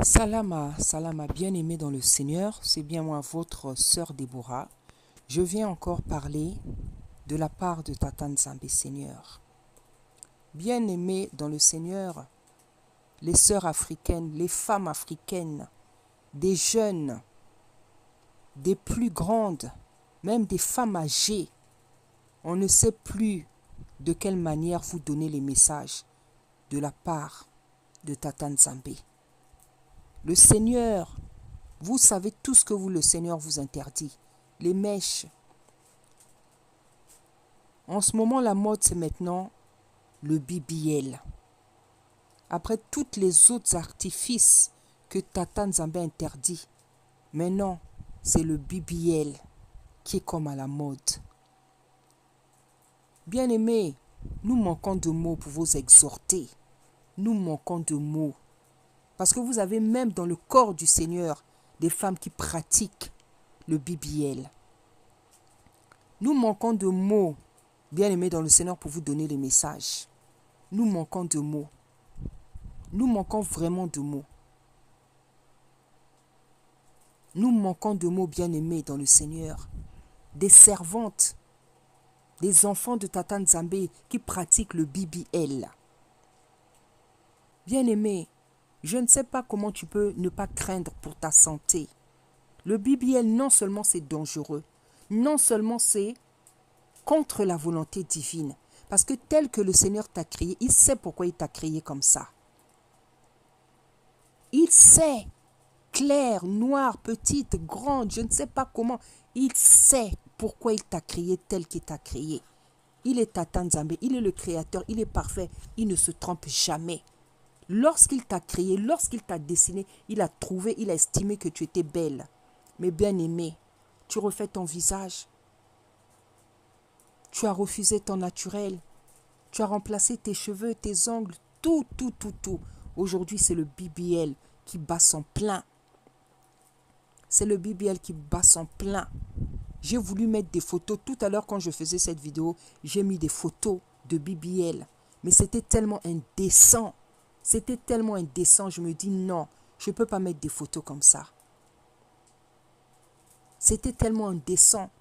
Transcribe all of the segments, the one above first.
Salama, bien-aimé dans le Seigneur, c'est bien moi, votre sœur Déborah. Je viens encore parler de la part de Tata Nzambe, Seigneur. Bien-aimé dans le Seigneur, les sœurs africaines, les femmes africaines, des jeunes, des plus grandes, même des femmes âgées, on ne sait plus de quelle manière vous donner les messages de la part de Tata Nzambe. Le Seigneur, vous savez tout ce que le Seigneur vous interdit. Les mèches. En ce moment, la mode, c'est maintenant le BBL. Après tous les autres artifices que Tata Nzambe interdit, maintenant, c'est le BBL qui est comme à la mode. Bien-aimés, nous manquons de mots pour vous exhorter. Nous manquons de mots. Parce que vous avez même dans le corps du Seigneur des femmes qui pratiquent le BBL. Nous manquons de mots, bien-aimés dans le Seigneur, pour vous donner les messages. Nous manquons de mots. Nous manquons vraiment de mots. Nous manquons de mots, bien-aimés dans le Seigneur. Des servantes, des enfants de Tata Nzambe qui pratiquent le BBL. Bien-aimés, je ne sais pas comment tu peux ne pas craindre pour ta santé. Le BBL, non seulement c'est dangereux, non seulement c'est contre la volonté divine. Parce que tel que le Seigneur t'a créé, il sait pourquoi il t'a créé comme ça. Il sait, clair, noir, petite, grande, je ne sais pas comment. Il sait pourquoi il t'a créé tel qu'il t'a créé. Il est Tata Nzambe, il est le créateur, il est parfait, il ne se trompe jamais. Lorsqu'il t'a créé, lorsqu'il t'a dessiné, il a trouvé, il a estimé que tu étais belle. Mais bien aimée, tu refais ton visage. Tu as refusé ton naturel. Tu as remplacé tes cheveux, tes ongles, tout. Aujourd'hui, c'est le BBL qui bat son plein. C'est le BBL qui bat son plein. J'ai voulu mettre des photos. Tout à l'heure, quand je faisais cette vidéo, j'ai mis des photos de BBL. Mais c'était tellement indécent. C'était tellement indécent. Je me dis non, je ne peux pas mettre des photos comme ça. C'était tellement indécent.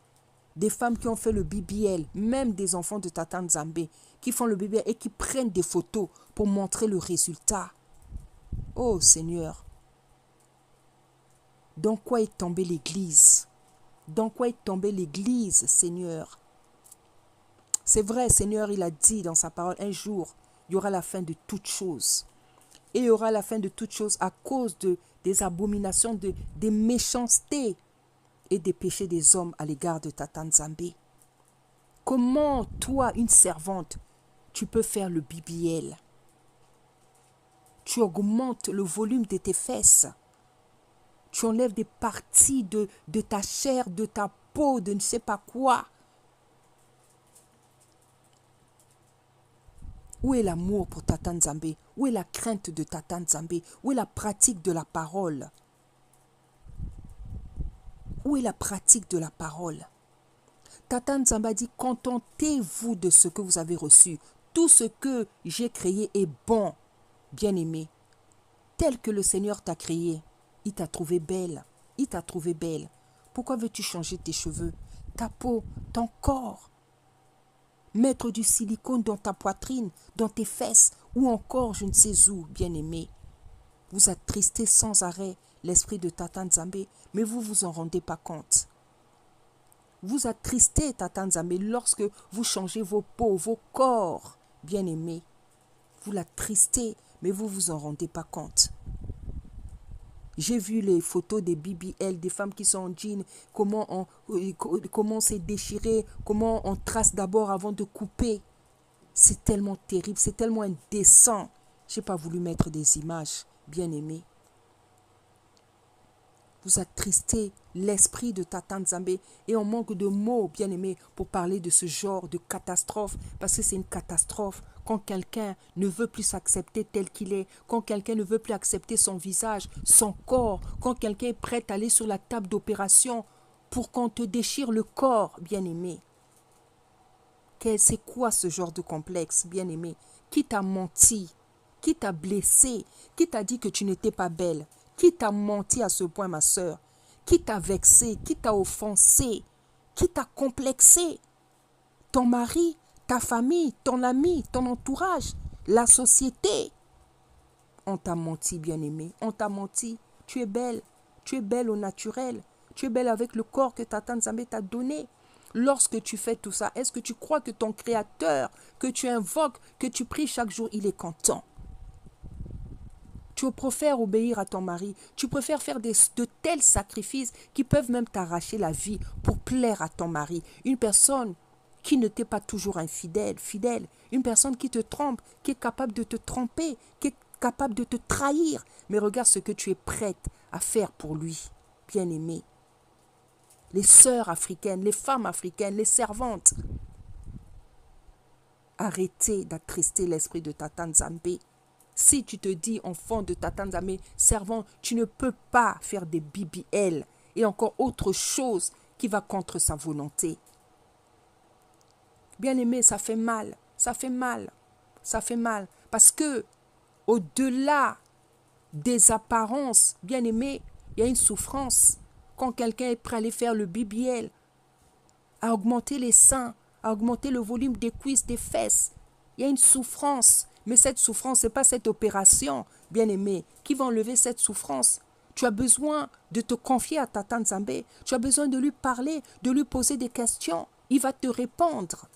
Des femmes qui ont fait le BBL, même des enfants de Tata Nzambe, qui font le BBL et qui prennent des photos pour montrer le résultat. Oh Seigneur, dans quoi est tombée l'Église? Dans quoi est tombée l'Église, Seigneur? C'est vrai, Seigneur, il a dit dans sa parole, un jour, il y aura la fin de toutes choses. Et il y aura la fin de toutes choses à cause des abominations, des méchancetés et des péchés des hommes à l'égard de Tata Nzambe. Comment, toi, une servante, tu peux faire le BBL? Tu augmentes le volume de tes fesses. Tu enlèves des parties de ta chair, de ta peau, de ne sais pas quoi. Où est l'amour pour Tata Nzambe? Où est la crainte de Tata Nzambe? Où est la pratique de la parole? Où est la pratique de la parole? Tata Nzambe dit, contentez-vous de ce que vous avez reçu. Tout ce que j'ai créé est bon, bien-aimé. Tel que le Seigneur t'a créé, il t'a trouvé belle. Il t'a trouvé belle. Pourquoi veux-tu changer tes cheveux, ta peau, ton corps? Mettre du silicone dans ta poitrine, dans tes fesses, ou encore je ne sais où, bien-aimé. Vous attristez sans arrêt l'esprit de Tata Nzambe, mais vous vous en rendez pas compte. Vous attristez Tata Nzambe lorsque vous changez vos peaux, vos corps, bien-aimés. Vous l'attristez, mais vous vous en rendez pas compte. J'ai vu les photos des BBL, des femmes qui sont en jean, comment c'est déchiré, comment on trace d'abord avant de couper. C'est tellement terrible, c'est tellement indécent. Je n'ai pas voulu mettre des images, bien aimées. Vous attristez l'esprit de Tata Nzambe et on manque de mots, bien aimés, pour parler de ce genre de catastrophe, parce que c'est une catastrophe quand quelqu'un ne veut plus s'accepter tel qu'il est, quand quelqu'un ne veut plus accepter son visage, son corps, quand quelqu'un est prêt à aller sur la table d'opération pour qu'on te déchire le corps, bien aimé. C'est quoi ce genre de complexe, bien aimé? Qui t'a menti? Qui t'a blessé? Qui t'a dit que tu n'étais pas belle? Qui t'a menti à ce point, ma sœur? Qui t'a vexé? Qui t'a offensé? Qui t'a complexé? Ton mari, ta famille, ton ami, ton entourage, la société. On t'a menti, bien-aimé. On t'a menti. Tu es belle. Tu es belle au naturel. Tu es belle avec le corps que Tata Nzambe t'a donné. Lorsque tu fais tout ça, est-ce que tu crois que ton Créateur, que tu invoques, que tu pries chaque jour, il est content? Tu préfères obéir à ton mari. Tu préfères faire de tels sacrifices qui peuvent même t'arracher la vie pour plaire à ton mari. Une personne qui ne t'est pas toujours fidèle. Une personne qui te trompe, qui est capable de te tromper, qui est capable de te trahir. Mais regarde ce que tu es prête à faire pour lui, bien-aimé. Les sœurs africaines, les femmes africaines, les servantes. Arrêtez d'attrister l'esprit de Tata Nzambe. Si tu te dis, enfant de Tata Nzambe, servant, tu ne peux pas faire des BBL et encore autre chose qui va contre sa volonté. Bien-aimé, ça fait mal, ça fait mal, ça fait mal. Parce que, au-delà des apparences, bien-aimé, il y a une souffrance. Quand quelqu'un est prêt à aller faire le BBL, à augmenter les seins, à augmenter le volume des cuisses, des fesses, il y a une souffrance. Mais cette souffrance, ce n'est pas cette opération, bien-aimé, qui va enlever cette souffrance. Tu as besoin de te confier à Tata Nzambe. Tu as besoin de lui parler, de lui poser des questions. Il va te répondre.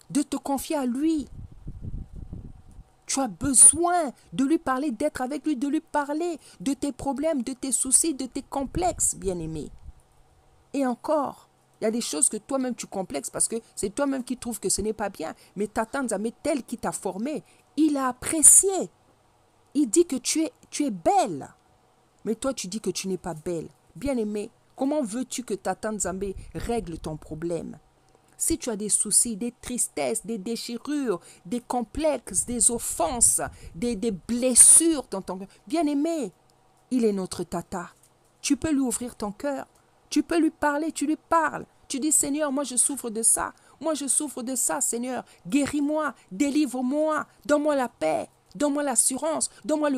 De te confier à lui. Tu as besoin de lui parler, d'être avec lui, de lui parler de tes problèmes, de tes soucis, de tes complexes, bien-aimé. Et encore, il y a des choses que toi-même tu complexes parce que c'est toi-même qui trouves que ce n'est pas bien. Mais Tata Nzambe, tel qui t'a formé, il a apprécié. Il dit que tu es belle. Mais toi, tu dis que tu n'es pas belle. Bien-aimé, comment veux-tu que Tata Nzambe règle ton problème? Si tu as des soucis, des tristesses, des déchirures, des complexes, des offenses, des blessures dans ton cœur, bien-aimé, il est notre Tata. Tu peux lui ouvrir ton cœur. Tu peux lui parler, tu lui parles. Tu dis, Seigneur, moi je souffre de ça. Moi je souffre de ça, Seigneur. Guéris-moi, délivre-moi, donne-moi la paix, donne-moi l'assurance, donne-moi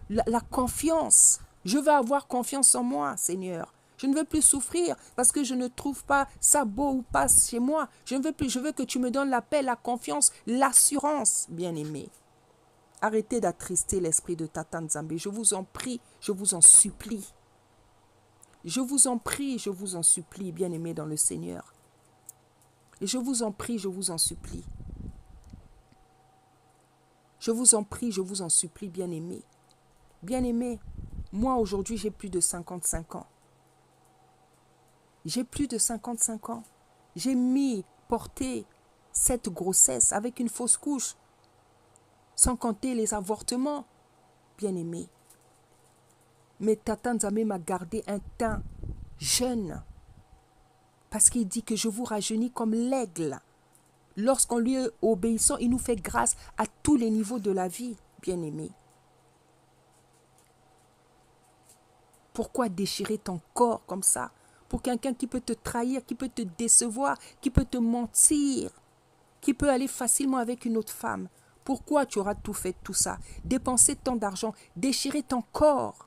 la confiance. Je veux avoir confiance en moi, Seigneur. Je ne veux plus souffrir parce que je ne trouve pas ça beau ou pas chez moi. Je ne veux plus, je veux que tu me donnes la paix, la confiance, l'assurance, bien-aimé. Arrêtez d'attrister l'esprit de Tata Nzambe. Je vous en prie, je vous en supplie. Je vous en prie, je vous en supplie, bien-aimés dans le Seigneur. Et je vous en prie, je vous en supplie. Je vous en prie, je vous en supplie, bien-aimés. Bien-aimés, moi aujourd'hui j'ai plus de 55 ans. J'ai plus de 55 ans. J'ai porté cette grossesse avec une fausse couche, sans compter les avortements, bien-aimés. Mais Tata Nzambe m'a gardé un teint jeune. Parce qu'il dit que je vous rajeunis comme l'aigle. Lorsqu'on lui est obéissant, il nous fait grâce à tous les niveaux de la vie, bien-aimé. Pourquoi déchirer ton corps comme ça? Pour quelqu'un qui peut te trahir, qui peut te décevoir, qui peut te mentir, qui peut aller facilement avec une autre femme. Pourquoi tu auras tout fait, tout ça? Dépenser tant d'argent, déchirer ton corps.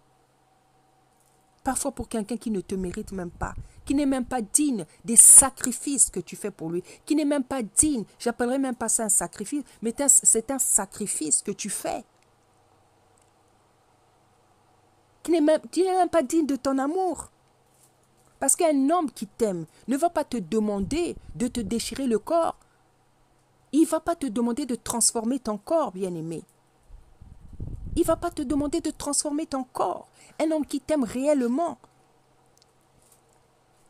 Parfois pour quelqu'un qui ne te mérite même pas, qui n'est même pas digne des sacrifices que tu fais pour lui, qui n'est même pas digne, j'appellerais même pas ça un sacrifice, mais c'est un sacrifice que tu fais. Qui n'est même pas digne de ton amour. Parce qu'un homme qui t'aime ne va pas te demander de te déchirer le corps. Il ne va pas te demander de transformer ton corps, bien-aimé. Il ne va pas te demander de transformer ton corps. Un homme qui t'aime réellement.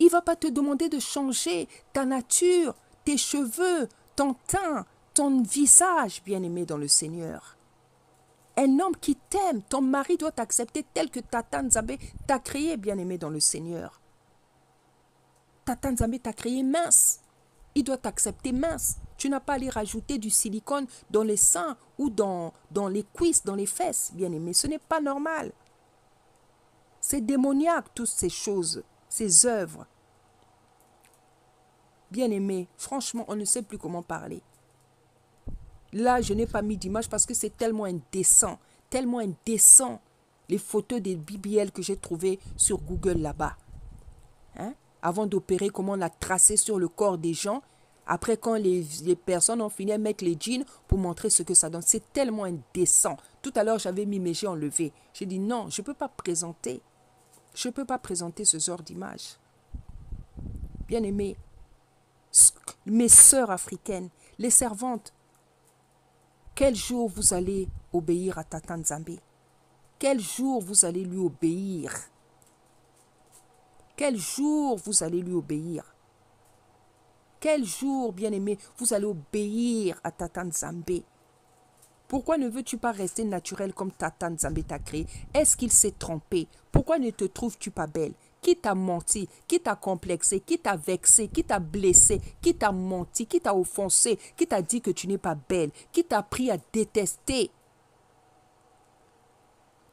Il ne va pas te demander de changer ta nature, tes cheveux, ton teint, ton visage, bien-aimé dans le Seigneur. Un homme qui t'aime, ton mari doit t'accepter tel que Tata Nzambe t'a créé, bien-aimé dans le Seigneur. Tata Nzambe t'a créé mince. Il doit t'accepter mince. Tu n'as pas à aller rajouter du silicone dans les seins ou dans les cuisses, dans les fesses, bien-aimé. Ce n'est pas normal. C'est démoniaque, toutes ces choses, ces œuvres. Bien-aimé, franchement, on ne sait plus comment parler. Là, je n'ai pas mis d'image parce que c'est tellement indécent, les photos des BBL que j'ai trouvées sur Google là-bas. Hein? Avant d'opérer, comment on l'a tracé sur le corps des gens. Après, quand les personnes ont fini à mettre les jeans pour montrer ce que ça donne. C'est tellement indécent. Tout à l'heure, j'avais mis mes yeux enlevés. J'ai dit non, je ne peux pas présenter. Je ne peux pas présenter ce genre d'image. Bien aimé, mes sœurs africaines, les servantes, quel jour vous allez obéir à Tata Nzambe? Quel jour vous allez lui obéir? Quel jour vous allez lui obéir? Quel jour, bien-aimé, vous allez obéir à Tata Nzambe? Pourquoi ne veux-tu pas rester naturel comme Tata Nzambe t'a créé? Est-ce qu'il s'est trompé? Pourquoi ne te trouves-tu pas belle? Qui t'a menti? Qui t'a complexé? Qui t'a vexé? Qui t'a blessé? Qui t'a menti? Qui t'a offensé? Qui t'a dit que tu n'es pas belle? Qui t'a appris à détester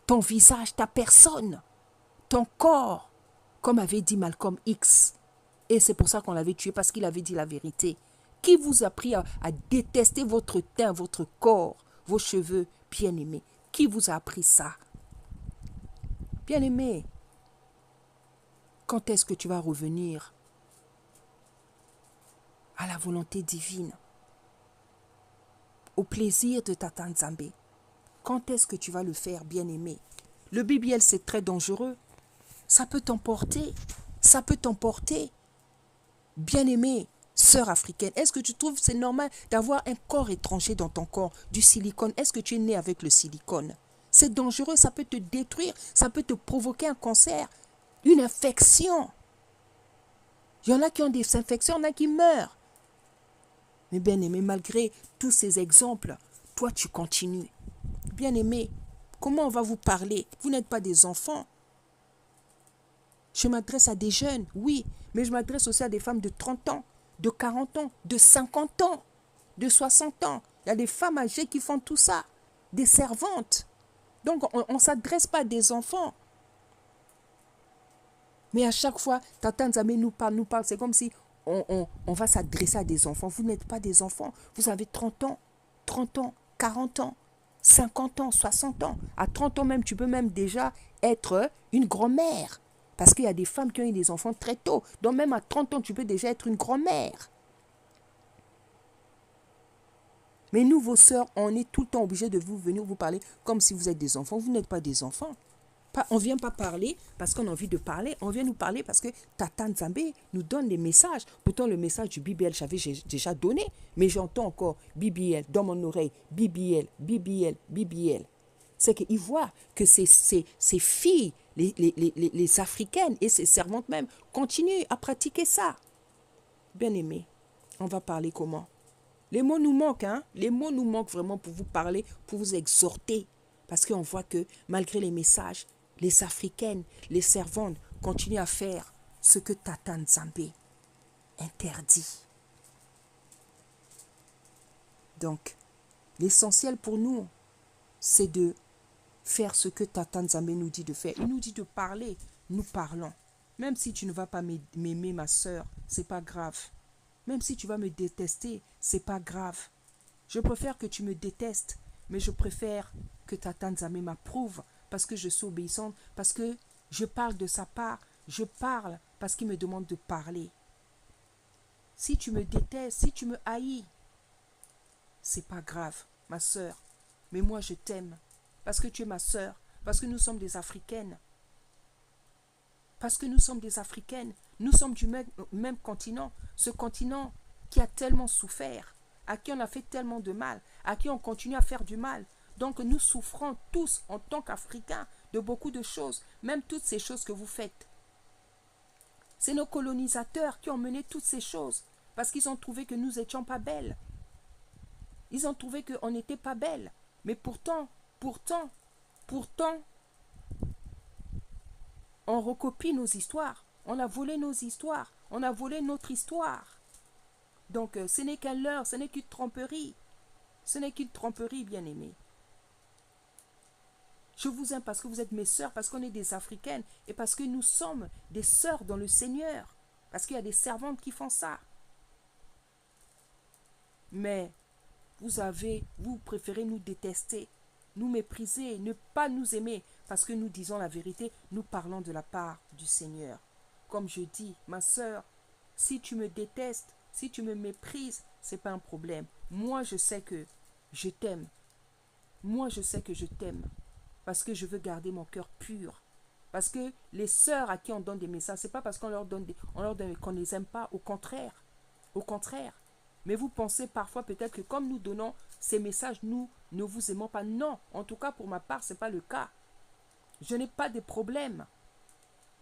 ton visage, ta personne, ton corps, comme avait dit Malcolm X? Et c'est pour ça qu'on l'avait tué, parce qu'il avait dit la vérité. Qui vous a appris à détester votre teint, votre corps, vos cheveux, bien-aimés? Qui vous a appris ça? Bien-aimé, quand est-ce que tu vas revenir à la volonté divine, au plaisir de Tata Nzambe? Quand est-ce que tu vas le faire, bien-aimé? Le BBL, c'est très dangereux. Ça peut t'emporter. Ça peut t'emporter. Bien-aimé, sœur africaine, est-ce que tu trouves que c'est normal d'avoir un corps étranger dans ton corps, du silicone? Est-ce que tu es né avec le silicone? C'est dangereux, ça peut te détruire, ça peut te provoquer un cancer, une infection. Il y en a qui ont des infections, il y en a qui meurent. Mais bien-aimé, malgré tous ces exemples, toi tu continues. Bien-aimé, comment on va vous parler? Vous n'êtes pas des enfants. Je m'adresse à des jeunes, oui, mais je m'adresse aussi à des femmes de 30 ans, de 40 ans, de 50 ans, de 60 ans. Il y a des femmes âgées qui font tout ça, des servantes. Donc, on ne s'adresse pas à des enfants. Mais à chaque fois, Tata Nzambe nous parle, c'est comme si on va s'adresser à des enfants. Vous n'êtes pas des enfants. Vous avez 30 ans, 40 ans, 50 ans, 60 ans. À 30 ans même, tu peux même déjà être une grand-mère. Parce qu'il y a des femmes qui ont eu des enfants très tôt. Donc même à 30 ans, tu peux déjà être une grand-mère. Mais nous, vos sœurs, on est tout le temps obligés de venir vous parler comme si vous êtes des enfants. Vous n'êtes pas des enfants. On ne vient pas parler parce qu'on a envie de parler. On vient nous parler parce que Tata Nzambe nous donne des messages. Pourtant, le message du BBL, j'ai déjà donné. Mais j'entends encore BBL dans mon oreille. BBL, BBL, BBL. C'est qu'ils voient que ces filles, les Africaines et ces servantes même, continuent à pratiquer ça. Bien aimé, on va parler comment? Les mots nous manquent, hein? Les mots nous manquent vraiment pour vous parler, pour vous exhorter. Parce qu'on voit que malgré les messages, les Africaines, les servantes continuent à faire ce que Tata Nzambe interdit. Donc, l'essentiel pour nous, c'est de faire ce que Tata Nzambe nous dit de faire. Il nous dit de parler, nous parlons. Même si tu ne vas pas m'aimer, ma soeur, c'est pas grave. Même si tu vas me détester, c'est pas grave. Je préfère que tu me détestes, mais je préfère que Tata Nzambe m'approuve parce que je suis obéissante, parce que je parle de sa part, je parle parce qu'il me demande de parler. Si tu me détestes, si tu me haïs, c'est pas grave, ma soeur, mais moi je t'aime. Parce que tu es ma sœur, parce que nous sommes des Africaines. Parce que nous sommes des Africaines, nous sommes du même continent, ce continent qui a tellement souffert, à qui on a fait tellement de mal, à qui on continue à faire du mal. Donc nous souffrons tous en tant qu'Africains de beaucoup de choses, même toutes ces choses que vous faites. C'est nos colonisateurs qui ont mené toutes ces choses, parce qu'ils ont trouvé que nous n'étions pas belles. Ils ont trouvé qu'on n'était pas belles, mais pourtant, on recopie nos histoires. On a volé nos histoires. On a volé notre histoire. Donc, ce n'est qu'un leurre, ce n'est qu'une tromperie. Ce n'est qu'une tromperie, bien-aimée. Je vous aime parce que vous êtes mes sœurs, parce qu'on est des Africaines et parce que nous sommes des sœurs dans le Seigneur. Parce qu'il y a des servantes qui font ça. Mais vous préférez nous détester. nous mépriser, ne pas nous aimer, parce que nous disons la vérité, nous parlons de la part du Seigneur. Comme je dis, ma sœur, si tu me détestes, si tu me méprises, ce n'est pas un problème. Moi, je sais que je t'aime. Moi, je sais que je t'aime. Parce que je veux garder mon cœur pur. Parce que les sœurs à qui on donne des messages, ce n'est pas parce qu'on leur donne qu'on ne les aime pas. Au contraire. Au contraire. Mais vous pensez parfois peut-être que comme nous donnons ces messages, nous ne vous aimons pas. Non, en tout cas pour ma part, ce n'est pas le cas. Je n'ai pas de problème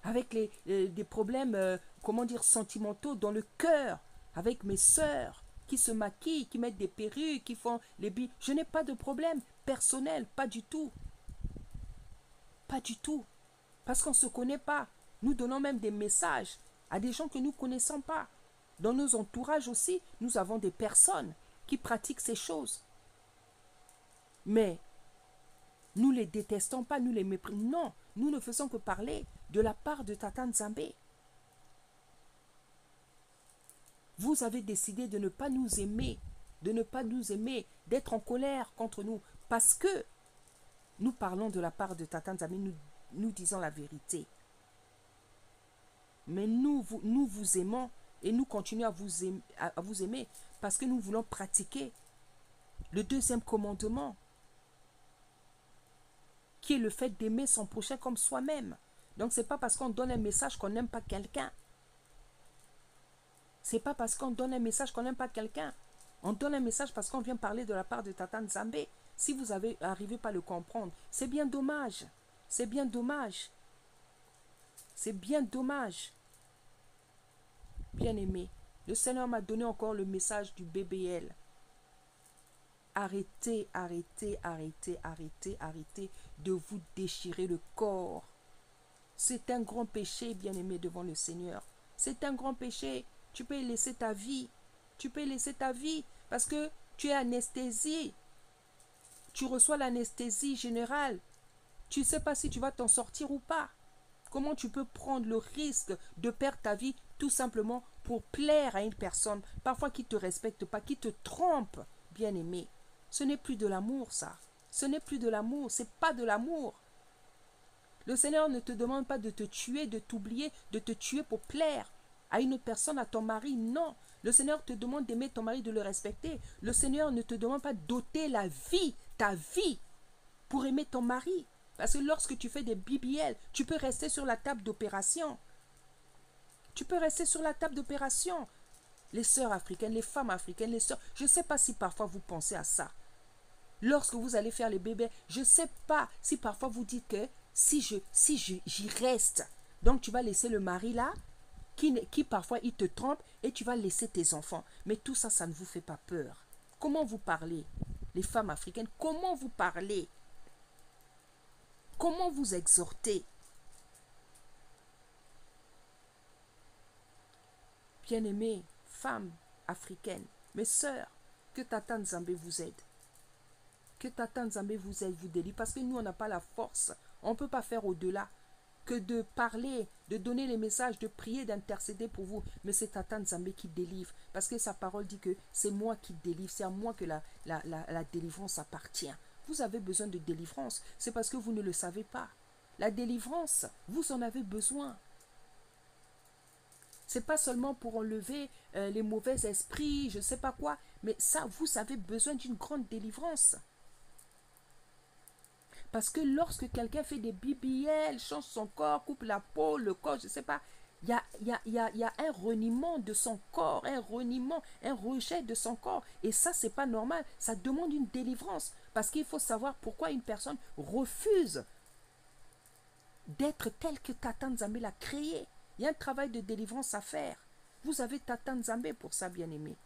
avec des problèmes, comment dire, sentimentaux dans le cœur, avec mes sœurs qui se maquillent, qui mettent des perruques, qui font les billes. Je n'ai pas de problème personnel, pas du tout. Pas du tout. Parce qu'on ne se connaît pas. Nous donnons même des messages à des gens que nous ne connaissons pas. Dans nos entourages aussi, nous avons des personnes qui pratiquent ces choses. Mais nous ne les détestons pas, nous les méprisons. Non, nous ne faisons que parler de la part de Tata Nzambe. Vous avez décidé de ne pas nous aimer, d'être en colère contre nous, parce que nous parlons de la part de Tata Nzambe, nous disons la vérité. Mais nous vous aimons et nous continuons à vous aimer parce que nous voulons pratiquer le deuxième commandement, qui est le fait d'aimer son prochain comme soi-même. Donc, ce n'est pas parce qu'on donne un message qu'on n'aime pas quelqu'un. Ce n'est pas parce qu'on donne un message qu'on n'aime pas quelqu'un. On donne un message parce qu'on vient parler de la part de Tata Nzambe. Si vous n'arrivez pas à le comprendre, c'est bien dommage. C'est bien dommage. C'est bien dommage. Bien-aimé, le Seigneur m'a donné encore le message du BBL. Arrêtez, arrêtez, arrêtez, arrêtez, arrêtez de vous déchirer le corps. C'est un grand péché, bien-aimé, devant le Seigneur. C'est un grand péché. Tu peux laisser ta vie. Tu peux laisser ta vie parce que tu es anesthésié. Tu reçois l'anesthésie générale. Tu ne sais pas si tu vas t'en sortir ou pas. Comment tu peux prendre le risque de perdre ta vie tout simplement pour plaire à une personne, parfois qui ne te respecte pas, qui te trompe, bien-aimé. Ce n'est plus de l'amour, ça. Ce n'est plus de l'amour, ce n'est pas de l'amour. Le Seigneur ne te demande pas de te tuer, de t'oublier, de te tuer pour plaire à une autre personne, à ton mari. Non. Le Seigneur te demande d'aimer ton mari, de le respecter. Le Seigneur ne te demande pas d'ôter ta vie, pour aimer ton mari. Parce que lorsque tu fais des BBL, tu peux rester sur la table d'opération. Tu peux rester sur la table d'opération. Les sœurs africaines, les femmes africaines, les sœurs, je ne sais pas si parfois vous pensez à ça. Lorsque vous allez faire les bébés, je ne sais pas si parfois vous dites que si j'y reste, donc tu vas laisser le mari là, qui parfois il te trompe et tu vas laisser tes enfants. Mais tout ça, ça ne vous fait pas peur. Comment vous parlez, les femmes africaines? Comment vous parlez? Comment vous exhortez? Bien-aimées, femmes africaines, mes sœurs, que Tata Nzambe vous aide. Que Tata Nzambe vous aide, vous délivre. Parce que nous, on n'a pas la force. On ne peut pas faire au-delà que de parler, de donner les messages, de prier, d'intercéder pour vous. Mais c'est Tata Nzambe qui délivre. Parce que sa parole dit que c'est moi qui délivre. C'est à moi que la délivrance appartient. Vous avez besoin de délivrance. C'est parce que vous ne le savez pas. La délivrance, vous en avez besoin. Ce n'est pas seulement pour enlever les mauvais esprits, je ne sais pas quoi. Mais ça, vous avez besoin d'une grande délivrance. Parce que lorsque quelqu'un fait des BBL, change son corps, coupe la peau, le corps, je ne sais pas, il y a un reniement de son corps, un reniement, un rejet de son corps. Et ça, ce n'est pas normal. Ça demande une délivrance. Parce qu'il faut savoir pourquoi une personne refuse d'être telle que Tata Nzambe l'a créée. Il y a un travail de délivrance à faire. Vous avez Tata Nzambe pour ça, bien-aimé.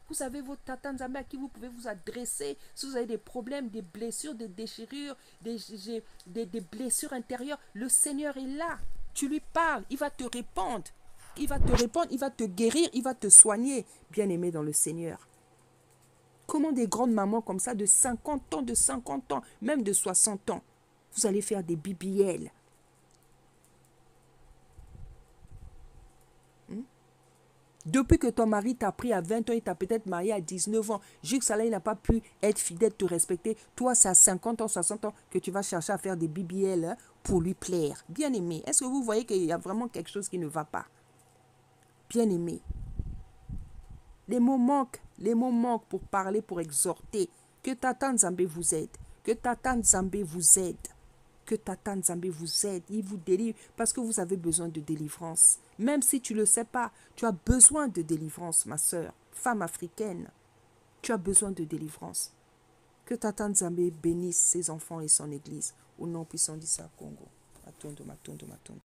Vous avez votre Tata Nzambe à qui vous pouvez vous adresser si vous avez des problèmes, des blessures, des déchirures, des blessures intérieures. Le Seigneur est là. Tu lui parles, il va te répondre. Il va te répondre, il va te guérir, il va te soigner, bien-aimé dans le Seigneur. Comment des grandes mamans comme ça de 50 ans, même de 60 ans, vous allez faire des BBL. Depuis que ton mari t'a pris à 20 ans, il t'a peut-être marié à 19 ans. Jusqu'à il n'a pas pu être fidèle, te respecter. Toi, c'est à 50 ans, 60 ans que tu vas chercher à faire des BBL hein, pour lui plaire. Bien aimé, est-ce que vous voyez qu'il y a vraiment quelque chose qui ne va pas? Bien aimé. Les mots manquent pour parler, pour exhorter. Que Tata Nzambe vous aide. Que Tata Nzambe vous aide. Que Tata Nzambe vous aide. Il vous délivre parce que vous avez besoin de délivrance. Même si tu ne le sais pas, tu as besoin de délivrance, ma soeur, femme africaine. Tu as besoin de délivrance. Que Tata Nzambe bénisse ses enfants et son église. Au nom puissant d'Issa Congo. Matondo, matondo, matondo.